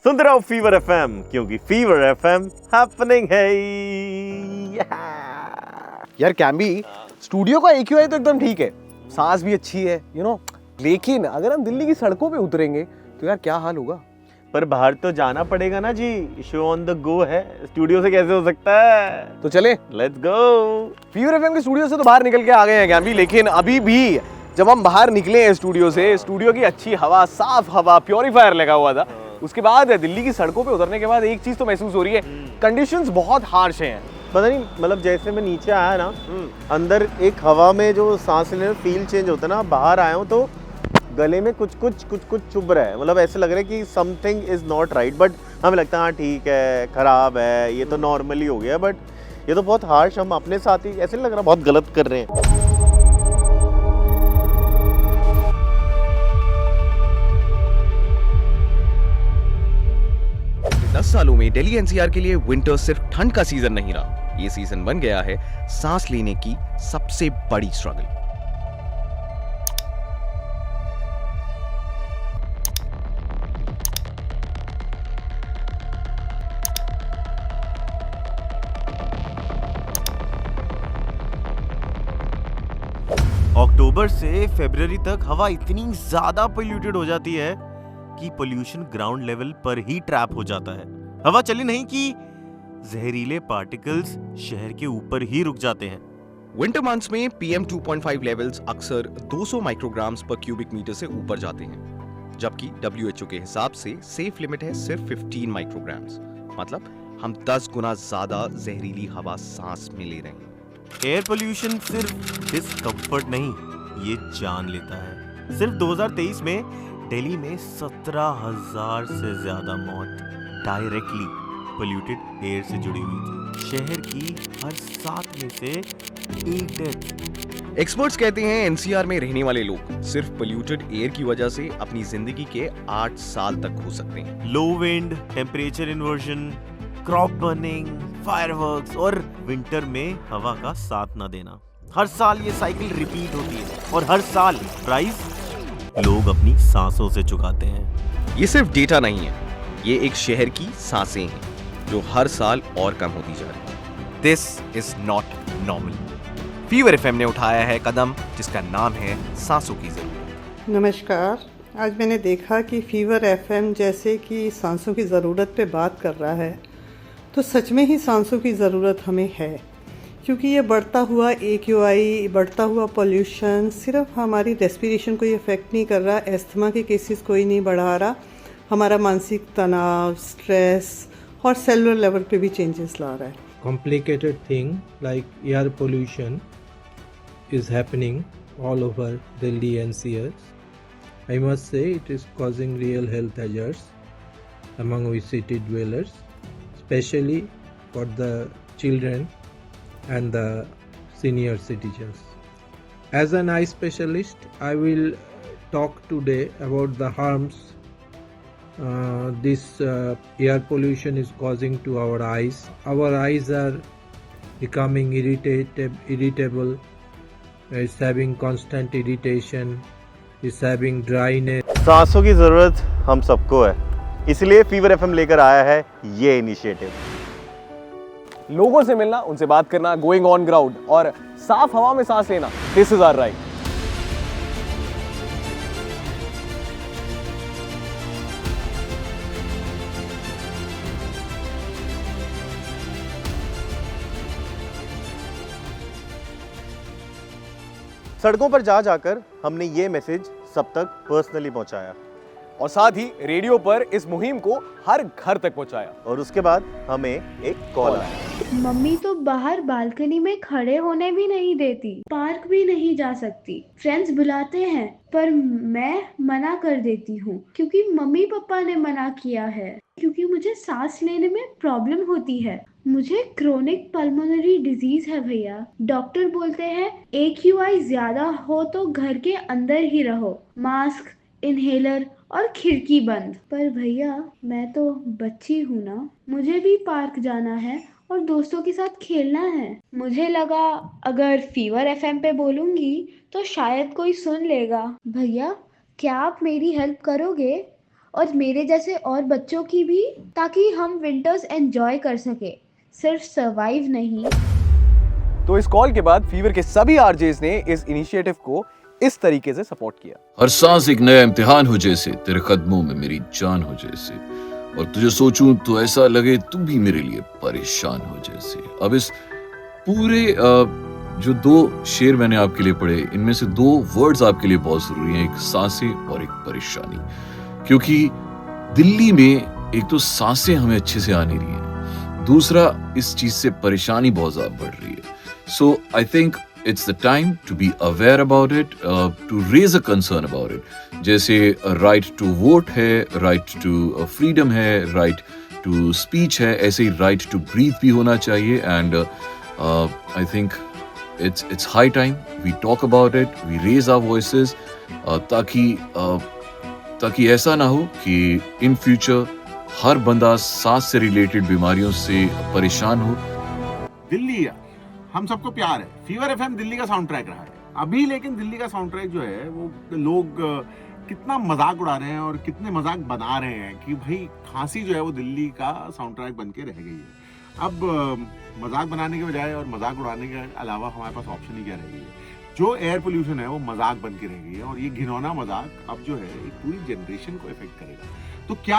सुनते रहो fever FM, क्योंकि फीवर एफएम हैपनिंग है। यार कैम्बी, स्टूडियो का AQI तो एकदम ठीक है, सांस भी अच्छी है, लेकिन अगर हम दिल्ली की सड़कों पे उतरेंगे तो यार क्या हाल होगा। पर बाहर तो जाना पड़ेगा ना जी, शो ऑन द गो है, स्टूडियो से कैसे हो सकता है। तो चले, लेट्स गो। फीवर एफएम के स्टूडियो से तो बाहर निकल के आ गए हैं कैम्बी, लेकिन अभी भी जब हम बाहर निकले हैं स्टूडियो से, स्टूडियो की अच्छी हवा, साफ हवा, प्योरीफायर लगा हुआ था, उसके बाद दिल्ली की सड़कों पे उतरने के बाद एक चीज तो महसूस हो रही है, कंडीशंस बहुत हार्श हैं। पता नहीं, मतलब जैसे मैं नीचे आया ना, अंदर एक हवा में जो सांस लेने में फील चेंज होता है ना, बाहर आया हूँ तो गले में कुछ चुभ रहा है। मतलब ऐसे लग रहा है कि something is not right, but हमें लगता है हाँ ठीक है, खराब है, ये तो नॉर्मली हो गया, बट ये तो बहुत हार्श, हम अपने साथ ही ऐसे लग रहा है बहुत गलत कर रहे हैं। 10 सालों में दिल्ली NCR के लिए विंटर सिर्फ ठंड का सीजन नहीं रहा, ये सीजन बन गया है सांस लेने की सबसे बड़ी स्ट्रगल। अक्टूबर से फरवरी तक हवा इतनी ज्यादा पोल्यूटेड हो जाती है कि पोल्यूशन ग्राउंड लेवल पर ही ट्रैप हो जाता है। हवा चली नहीं कि जहरीले पार्टिकल्स शहर के ऊपर ही रुक जाते हैं। विंटर मंथ्स में PM 2.5 लेवल्स अक्सर 200 माइक्रोग्राम्स पर क्यूबिक मीटर से ऊपर जाते हैं, जबकि WHO के हिसाब से सेफ लिमिट है सिर्फ 15 माइक्रोग्राम्स। मतलब हम 10 गुना ज्यादा जहरीली हवा सांस में ले रहे हैं। एयर पोल्यूशन सिर्फ डिस्कम्फर्ट नहीं, ये जान लेता है। सिर्फ 2023 में दिल्ली में 17,000 से ज्यादा मौत डायरेक्टली पोल्यूटेड एयर से जुड़ी हुई थी। शहर की हर 7 में से 1 डेथ। एक्सपर्ट्स कहते हैं NCR में रहने वाले लोग सिर्फ पोल्यूटेड एयर की वजह से अपनी जिंदगी के 8 साल तक खो सकते हैं। Low wind, temperature inversion, crop burning, fireworks और विंटर में हवा का साथ न देना, हर साल ये साइकिल रिपीट होती है और हर साल प्राइस लोग अपनी सांसों से चुकाते हैं। ये सिर्फ डेटा नहीं है, ये एक शहर की सांसें हैं जो हर साल और कम होती जा रही है। This is not normal. Fever FM ने उठाया है कदम जिसका नाम है सांसों की जरूरत। नमस्कार। आज मैंने देखा कि फीवर FM जैसे कि सांसों की ज़रूरत पे बात कर रहा है, तो सच में ही सांसों की ज़रूरत हमें है, क्योंकि ये बढ़ता हुआ AQI, बढ़ता हुआ पोल्यूशन सिर्फ हमारी रेस्पिरेशन को ही इफ़ेक्ट नहीं कर रहा, एस्थमा के केसेस कोई नहीं बढ़ा रहा, हमारा मानसिक तनाव, स्ट्रेस और सेलुलर लेवल पे भी चेंजेस ला रहा है। Complicated thing like air pollution is happening all over Delhi NCR. I must say it is causing real health hazards among we city dwellers, especially for the children and the senior citizens. As an eye specialist, I will talk today about the harms this air pollution is causing to our eyes. Our eyes are becoming irritable, is having constant irritation, is having dryness. सांसों की जरूरत हम सबको है, इसलिए fever FM लेकर आया है ये इनिशिएटिव। लोगों से मिलना, उनसे बात करना, गोइंग ऑन ग्राउंड और साफ हवा में सांस लेना, दिस इज आवर राइट। सड़कों पर जा जाकर हमने ये मैसेज सब तक पर्सनली पहुंचाया और साथ ही रेडियो पर इस मुहिम को हर घर तक पहुंचाया। और उसके बाद हमें एक कॉल आया। मम्मी तो बाहर बालकनी में खड़े होने भी नहीं देती, पार्क भी नहीं जा सकती। फ्रेंड्स बुलाते हैं पर मैं मना कर देती हूँ, क्योंकि मम्मी पापा ने मना किया है, क्योंकि मुझे सांस लेने में प्रॉब्लम होती है। मुझे क्रोनिक पल्मोनरी डिजीज है भैया। डॉक्टर बोलते हैं AQI ज्यादा हो तो घर के अंदर ही रहो, मास्क, इनहेलर और खिड़की बंद। पर भैया मैं तो बच्ची हूँ ना, मुझे भी पार्क जाना है और दोस्तों के साथ खेलना है। मुझे लगा अगर फीवर FM पे बोलूंगी तो शायद कोई सुन लेगा। भैया क्या आप मेरी हेल्प करोगे? और मेरे जैसे और बच्चों की भी, ताकि हम विंटर्स एंजॉय कर सके, सिर्फ सर्वाइव नहीं। तो इस कॉल के बाद फीवर के सभी आरजेस ने इस इनिशिएटिव को इस तरीके से सपोर्ट किया। हर सांस एक नया इम्तिहान हो जैसे, तेरे कदमों में मेरी जान हो जैसे, और तुझे सोचूं तो ऐसा लगे तू भी मेरे लिए परेशान हो जैसे। अब इस पूरे जो 2 शेर मैंने आपके लिए पढ़े, इनमें से 2 वर्ड्स आपके लिए बहुत जरूरी हैं, एक सांसें और एक परेशानी। क्योंकि दिल्ली में एक तो सांसें हमें अच्छे से आ नहीं रही हैं, दूसरा इस चीज से परेशानी बहुत ज्यादा बढ़ रही है। So I think it's the time to be aware about it, to raise a concern about it. जैसे right to vote है, right to freedom है, right to speech है, ऐसे ही right to breathe भी होना चाहिए। And I think it's high time we talk about it, we raise our voices, ताकि ऐसा ना हो कि in future हर बंदा सांस से रिलेटेड बीमारियों से परेशान हो। दिल्ली हम सबको प्यार है, फीवर एफएम दिल्ली का साउंड ट्रैक रहा है अभी, लेकिन दिल्ली का साउंड ट्रैक जो है वो लोग कितना मजाक उड़ा रहे हैं और कितने मजाक बना रहे हैं कि भाई खांसी जो है वो दिल्ली का साउंड ट्रैक बन के रह गई है। अब मजाक बनाने के बजाय और मजाक उड़ाने के अलावा हमारे पास ऑप्शन ही क्या रह गई है? जो एयर पोल्यूशन है वो मजाक बन के रह गई है, और ये घिनौना मजाक अब जो है एक पूरी जनरेशन को इफेक्ट करेगा। तो क्या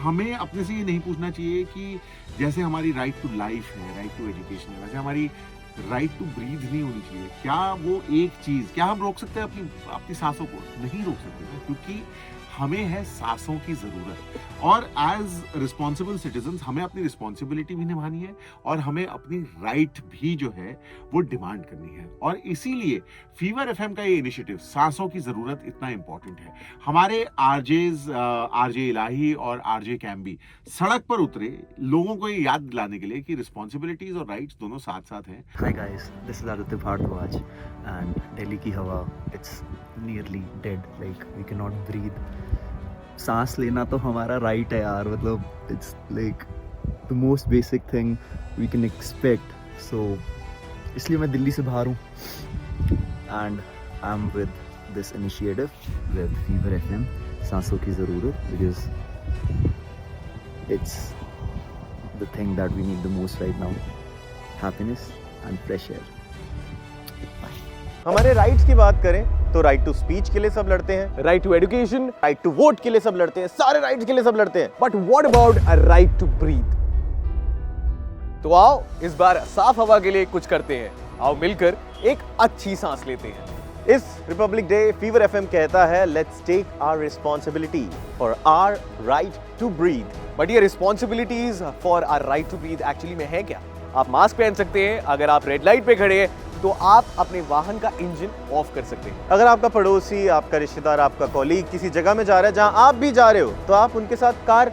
हमें अपने से ये नहीं पूछना चाहिए कि जैसे हमारी राइट टू लाइफ है, राइट टू एजुकेशन है, वैसे हमारी राइट टू ब्रीथ नहीं होनी चाहिए? क्या वो एक चीज, क्या हम रोक सकते हैं अपनी सांसों को? नहीं रोक सकते, क्योंकि हमें है सांसों की जरूरत, और एज रिस्पॉन्सिबल सिटीजन्स हमें अपनी रिस्पॉन्सिबिलिटी भी निभानी है और हमें अपनी राइट भी जो है वो डिमांड करनी है। और इसीलिए फीवर एफएम का ये इनिशिएटिव सांसों की जरूरत इतना इंपॉर्टेंट है। हमारे आरजे इलाही और आरजे कैम्बी सड़क पर उतरे लोगों को ये याद दिलाने के लिए कि रिस्पॉन्सिबिलिटीज और राइट्स दोनों साथ साथ हैं। Hi guys, this is Aditya Bhardwaj, and Delhi की हवा it's nearly dead, like we cannot breathe. सांस लेना तो हमारा राइट है यार, मतलब it's like the most basic thing we can expect. So इसलिए मैं दिल्ली से बाहर हूँ and I'm with this initiative with Fever FM, सांसों की ज़रूरत, because it's the thing that we need the most right now, happiness and fresh air. हमारे rights की बात करें तो राइट टू स्पीच के लिए सब लड़ते हैं, right to education, right to vote के लिए सब लड़ते हैं, सारे राइट्स के लिए सब लड़ते हैं। But what about a right to breathe? तो आओ इस बार साफ हवा के लिए कुछ करते हैं, आओ मिलकर एक अच्छी सांस लेते हैं। इस रिपब्लिक डे फीवर एफएम कहता है let's take our responsibility for our right to breathe. But ये responsibilities for our right to breathe actually में है क्या? आप मास्क पहन सकते हैं, अगर आप रेड लाइट पे खड़े हैं तो आप अपने वाहन का इंजन ऑफ कर सकते हैं। अगर आपका पड़ोसी, आपका रिश्तेदार, आपका कॉलीग किसी जगह में जा रहा है जहां आप भी जा रहे हो, तो आप उनके साथ कार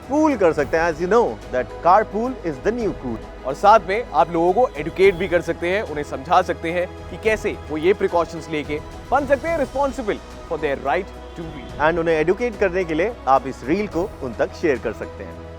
पूल कर सकते हैं। As you know that car pool is the new cool. और साथ में आप लोगों को एडुकेट भी कर सकते हैं, उन्हें समझा सकते हैं कि कैसे वो ये प्रिकॉशंस लेके बन सकते हैं responsible for their right to breathe. And उन्हें एडुकेट करने के लिए आप इस रील को उन तक शेयर कर सकते हैं।